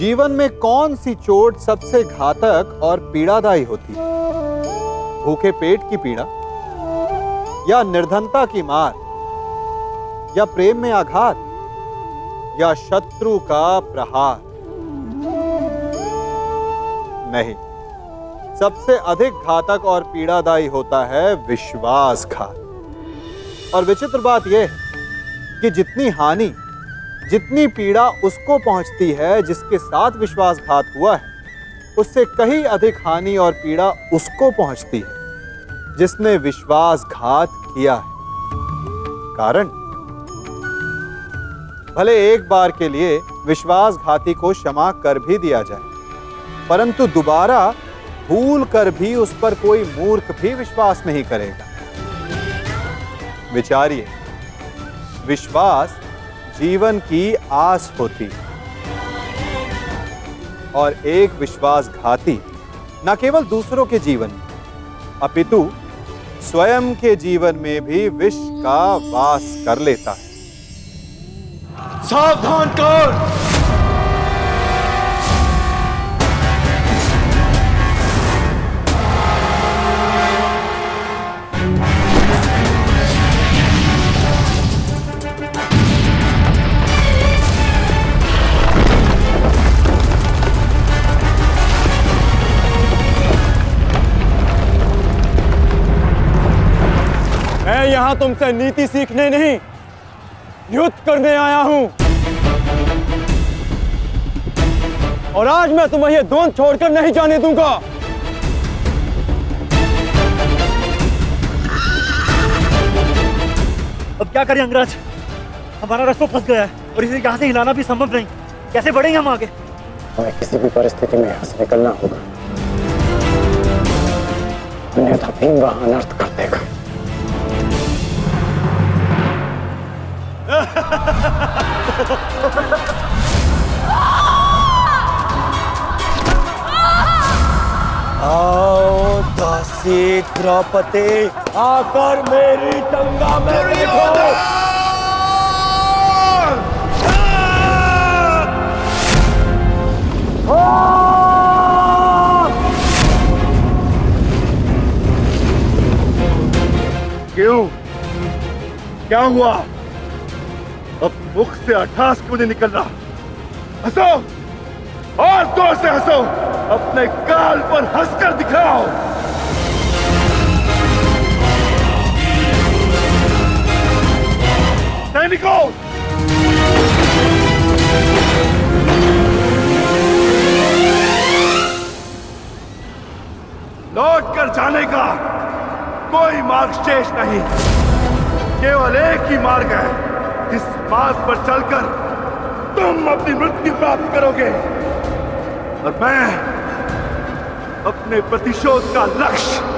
जीवन में कौन सी चोट सबसे घातक और पीड़ादायी होती है? भूखे पेट की पीड़ा, या निर्धनता की मार, या प्रेम में आघात, या शत्रु का प्रहार? नहीं, सबसे अधिक घातक और पीड़ादायी होता है विश्वासघात। और विचित्र बात यह है कि जितनी हानि, जितनी पीड़ा उसको पहुंचती है जिसके साथ विश्वासघात हुआ है, उससे कहीं अधिक हानि और पीड़ा उसको पहुंचती है जिसने विश्वासघात किया है। कारण, भले एक बार के लिए विश्वासघाती को क्षमा कर भी दिया जाए, परंतु दोबारा भूल कर भी उस पर कोई मूर्ख भी विश्वास नहीं करेगा। विचारिए, विश्वास जीवन की आस होती है, और एक विश्वासघाती न केवल दूसरों के जीवन में, अपितु स्वयं के जीवन में भी विष का वास कर लेता है। सावधान कर! मैं यहां तुमसे नीति सीखने नहीं, युद्ध करने आया हूं। और आज मैं तुम्हें ये द्वंद छोड़कर नहीं जाने दूंगा। अब क्या करें अंगराज? हमारा रास्ता फंस गया है और इसे यहाँ से हिलाना भी संभव नहीं। कैसे बढ़ेंगे हम आगे? हमें किसी भी परिस्थिति में यहाँ से निकलना होगा, अन्यथा भीम वहां अनर्थ कर देगा। आओ दासी द्रौपदी, आकर मेरी टंगा में बैठो। क्यों? क्या हुआ? अब मुख से अट्ठास क्यों नहीं निकल रहा? हंसो, और जोर से हंसो, अपने गाल पर हंसकर दिखाओ। सैनिकों, लौट कर जाने का कोई मार्ग शेष नहीं, केवल एक ही मार्ग है जिस मार्ग पर चलकर तुम अपनी मृत्यु प्राप्त करोगे, और मैं अपने प्रतिशोध का लक्ष्य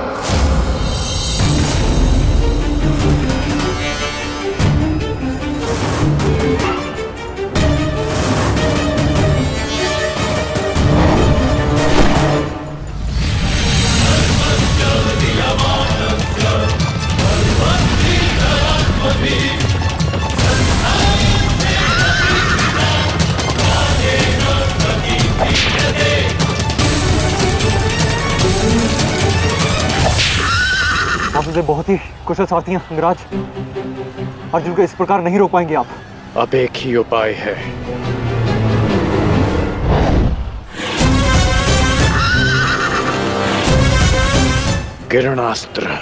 आप मुझे बहुत ही कुशल सारथी हैं अंगराज। अर्जुन को इस प्रकार नहीं रोक पाएंगे आप। अब एक ही उपाय है, किरणास्त्र।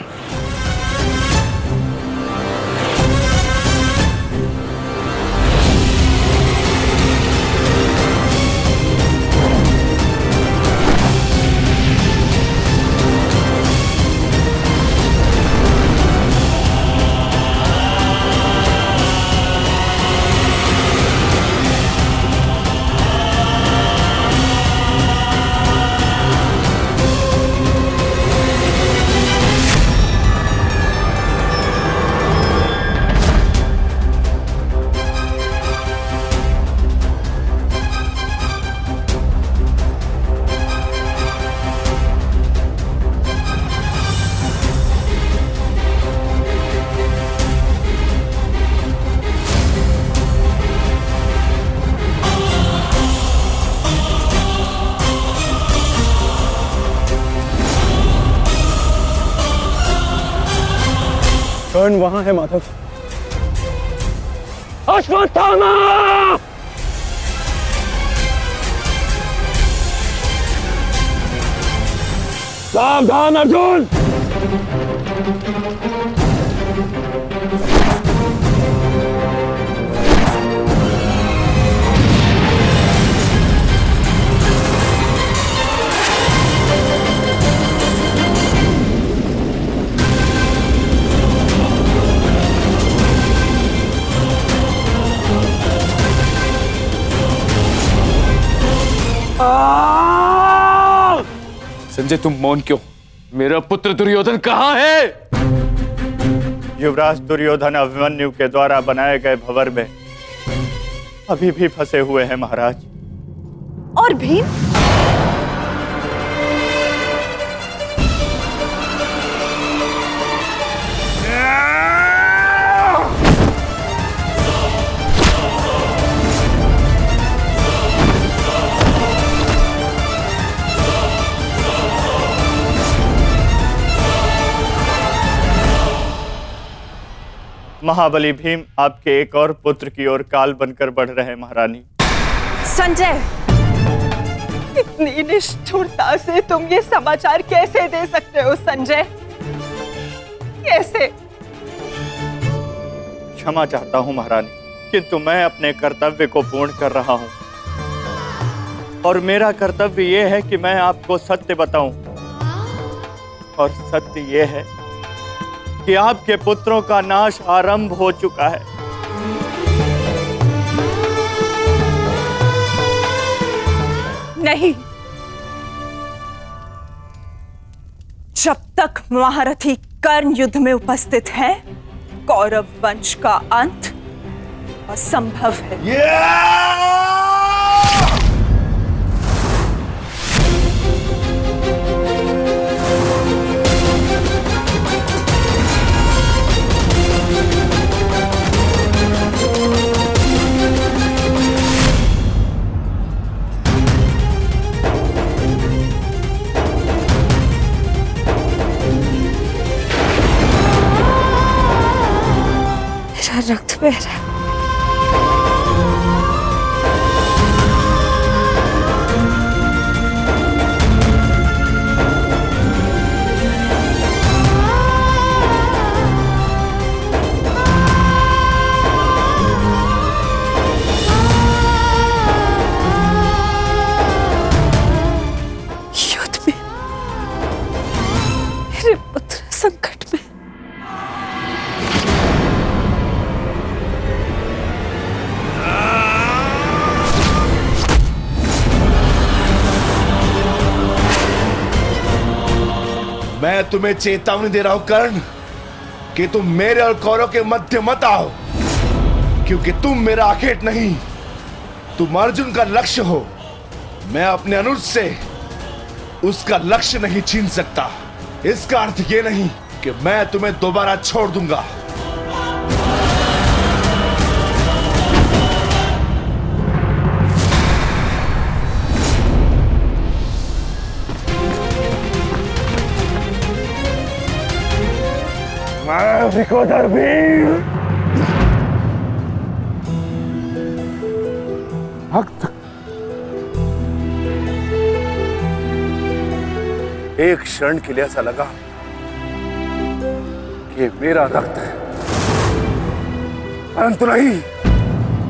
कर्ण वहां है माधव। अश्वत्थामा! सावधान अर्जुन! संजय, तुम मौन क्यों? मेरा पुत्र दुर्योधन कहाँ है? युवराज दुर्योधन अभिमन्यु के द्वारा बनाए गए भंवर में अभी भी फंसे हुए हैं महाराज। और भीम? महाबली भीम आपके एक और पुत्र की ओर काल बनकर बढ़ रहे हैं महारानी। संजय, इतनी निष्ठुरता से तुम ये समाचार कैसे दे सकते हो संजय? कैसे? क्षमा चाहता हूं महारानी, किंतु मैं अपने कर्तव्य को पूर्ण कर रहा हूं और मेरा कर्तव्य यह है कि मैं आपको सत्य बताऊं। और सत्य यह है कि आपके पुत्रों का नाश आरंभ हो चुका है। नहीं, जब तक महारथी कर्ण युद्ध में उपस्थित है, कौरव वंश का अंत असंभव है। रक्त बह रहा है। युद्ध में मेरे पुत्र संकट में। मैं तुम्हें चेतावनी दे रहा हूं कर्ण कि तुम मेरे और कौरव के मध्य मत आओ, क्योंकि तुम मेरा आखेट नहीं, तुम अर्जुन का लक्ष्य हो। मैं अपने अनुज से उसका लक्ष्य नहीं छीन सकता। इसका अर्थ यह नहीं कि मैं तुम्हें दोबारा छोड़ दूंगा। विकोदर भीम! भक्त, एक क्षण के लिए ऐसा लगा कि मेरा रक्त है, परंतु नहीं,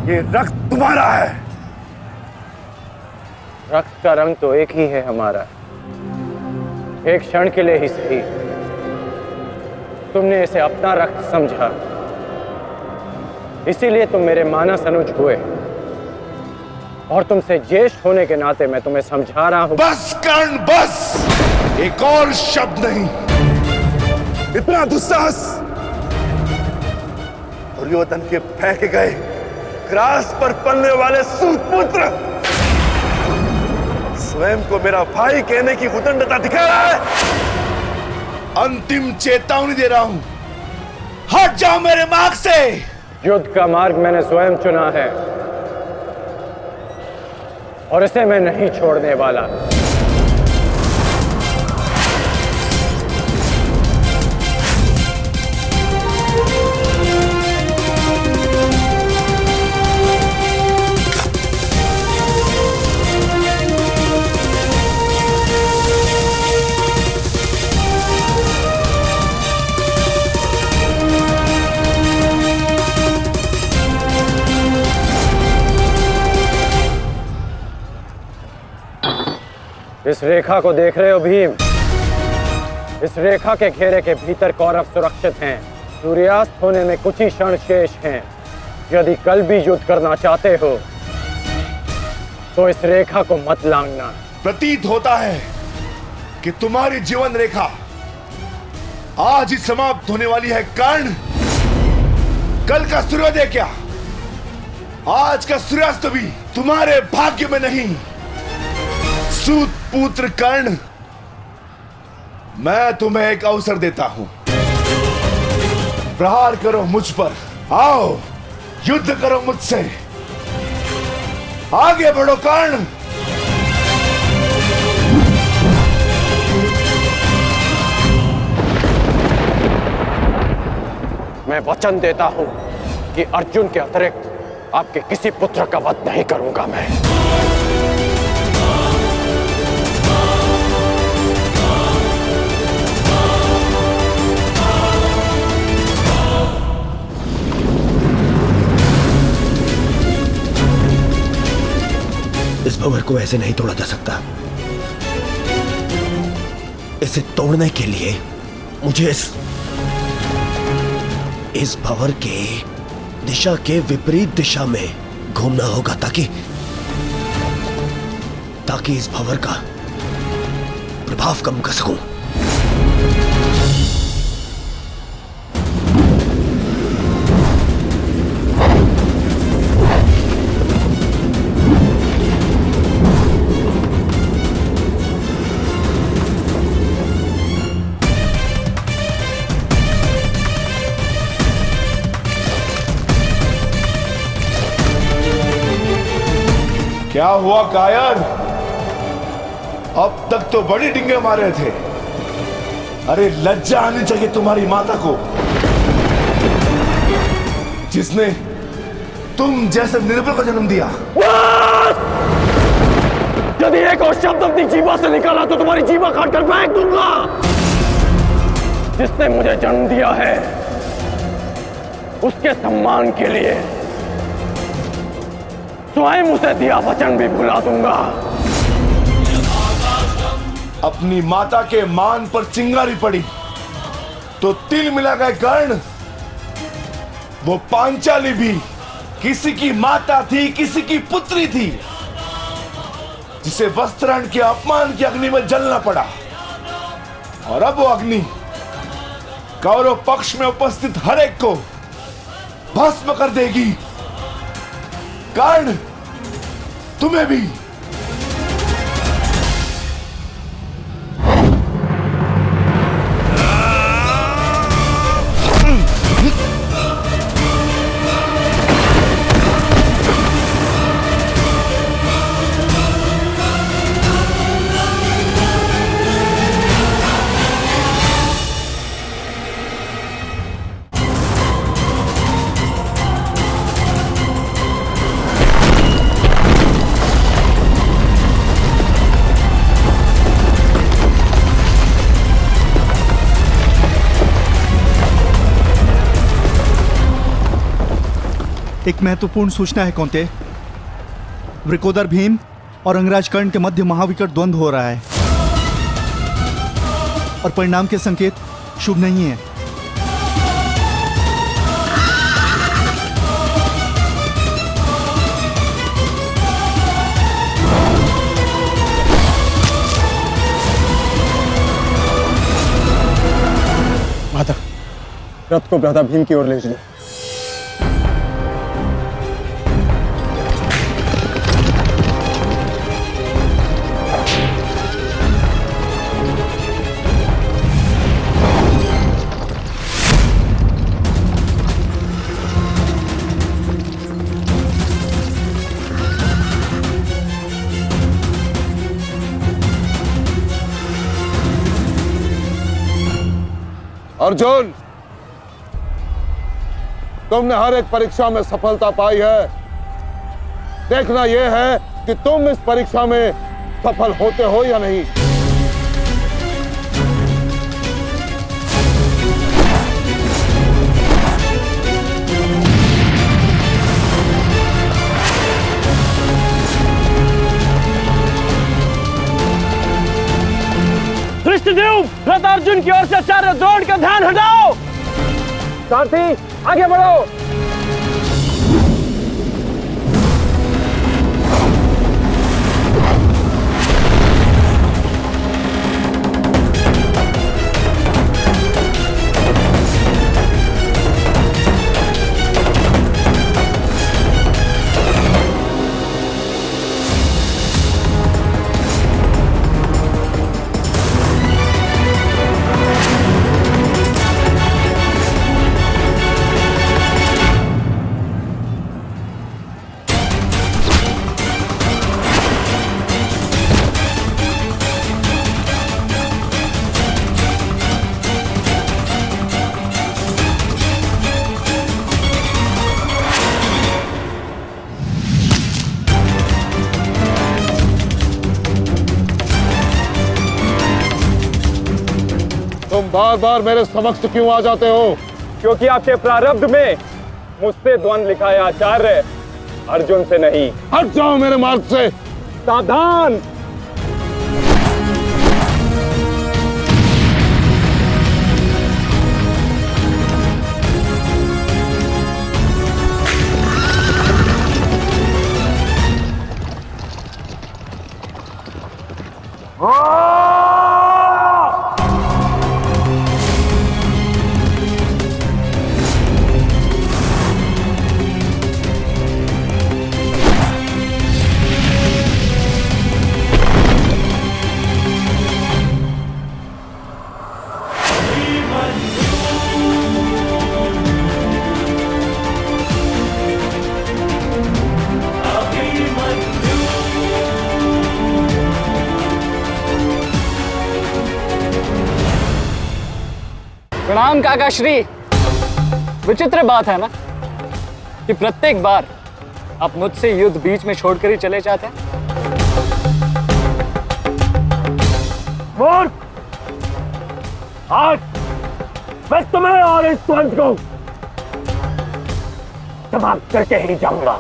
ये रक्त तुम्हारा है। रक्त का रंग तो एक ही है हमारा, एक क्षण के लिए ही सही। तुमने इसे अपना रक्त समझा, इसीलिए तुम मेरे मानस अनुज हुए, और तुमसे ज्येष्ठ होने के नाते मैं तुम्हें समझा रहा हूं। बस कर्ण, बस! एक और शब्द नहीं। इतना दुस्साहस दुर्योधन के फेंके गए ग्रास पर पलने वाले सूतपुत्र स्वयं को मेरा भाई कहने की उदंडता दिखा रहा है। अंतिम चेतावनी दे रहा हूं, हट जाओ मेरे मार्ग से। युद्ध का मार्ग मैंने स्वयं चुना है और इसे मैं नहीं छोड़ने वाला। इस रेखा को देख रहे हो भीम? इस रेखा के घेरे के भीतर कौरव सुरक्षित हैं। सूर्यास्त होने में कुछ ही क्षण शेष हैं। यदि कल भी युद्ध करना चाहते हो तो इस रेखा को मत लांघना। प्रतीत होता है कि तुम्हारी जीवन रेखा आज ही समाप्त होने वाली है। कर्ण, कल का सूर्योदय क्या, आज का सूर्यास्त भी तुम्हारे भाग्य में नहीं। सूत पुत्र कर्ण, मैं तुम्हें एक अवसर देता हूं। प्रहार करो मुझ पर, आओ युद्ध करो मुझसे। आगे बढ़ो कर्ण। मैं वचन देता हूं कि अर्जुन के अतिरिक्त आपके किसी पुत्र का वध नहीं करूंगा मैं। इस भंवर को ऐसे नहीं तोड़ा जा सकता। इसे तोड़ने के लिए मुझे इस भंवर के दिशा के विपरीत दिशा में घूमना होगा ताकि इस भंवर का प्रभाव कम कर सकूं। क्या हुआ कायर? अब तक तो बड़ी डिंगे मारे थे। अरे लज्जा आनी चाहिए तुम्हारी माता को, जिसने तुम जैसे निर्बल को जन्म दिया। यदि एक और शब्द अपनी जीवा से निकाला तो तुम्हारी जीवा काटकर फेंक दूंगा। जिसने मुझे जन्म दिया है उसके सम्मान के लिए स्वयं उसे दिया वचन भी भुला दूंगा। अपनी माता के मान पर चिंगारी पड़ी तो तिल मिला गए कर्ण। वो पांचाली भी किसी की माता थी, किसी की पुत्री थी, जिसे वस्त्राहरण के अपमान की अग्नि में जलना पड़ा। और अब वो अग्नि कौरव पक्ष में उपस्थित हर एक को भस्म कर देगी। कर्ण, तुम्हें भी। एक महत्वपूर्ण सूचना है कौंते। वृकोदर भीम और अंगराज कर्ण के मध्य महाविकट द्वंद्व हो रहा है और परिणाम के संकेत शुभ नहीं है। माता, रथ को भ्राता भीम की ओर ले चलो। अर्जुन, तुमने हर एक परीक्षा में सफलता पाई है। देखना यह है कि तुम इस परीक्षा में सफल होते हो या नहीं। अर्जुन की ओर से आचार्य द्रोण का ध्यान हटाओ। सारथी आगे बढ़ो। तुम बार बार मेरे समक्ष क्यों आ जाते हो? क्योंकि आपके प्रारब्ध में मुझसे द्वंद लिखा है आचार्य, अर्जुन से नहीं। हट जाओ मेरे मार्ग से। सावधान। प्रणाम काका श्री। विचित्र बात है ना कि प्रत्येक बार आप मुझसे युद्ध बीच में छोड़कर ही चले जाते हैं। मूर्ख! आज मैं तुम्हें और इस द्वंद को समाप्त करके ही जाऊंगा।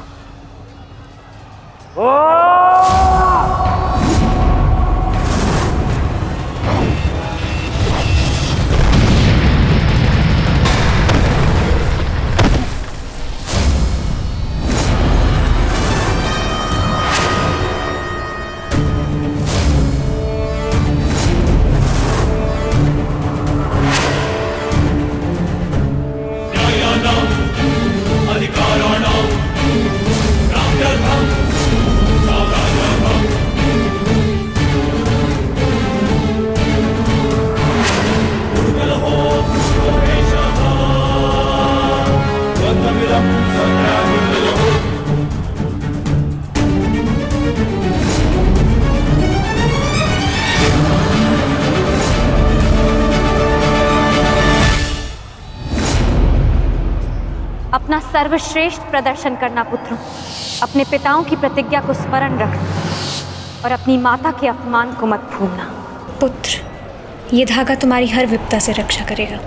अपना सर्वश्रेष्ठ प्रदर्शन करना पुत्रों। अपने पिताओं की प्रतिज्ञा को स्मरण रखना और अपनी माता के अपमान को मत भूलना। पुत्र, ये धागा तुम्हारी हर विपदा से रक्षा करेगा।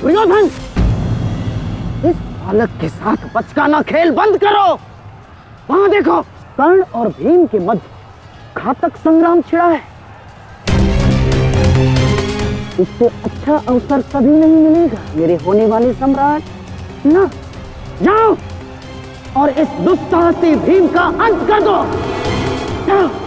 दुर्योधन, इस बालक के साथ बचकाना खेल बंद करो। वहां देखो, कर्ण और भीम के मध्य घातक संग्राम छिड़ा है। इससे अच्छा अवसर कभी नहीं मिलेगा मेरे होने वाले सम्राट। ना, जाओ और इस दुस्साहसी भीम का अंत कर दो। जाओ।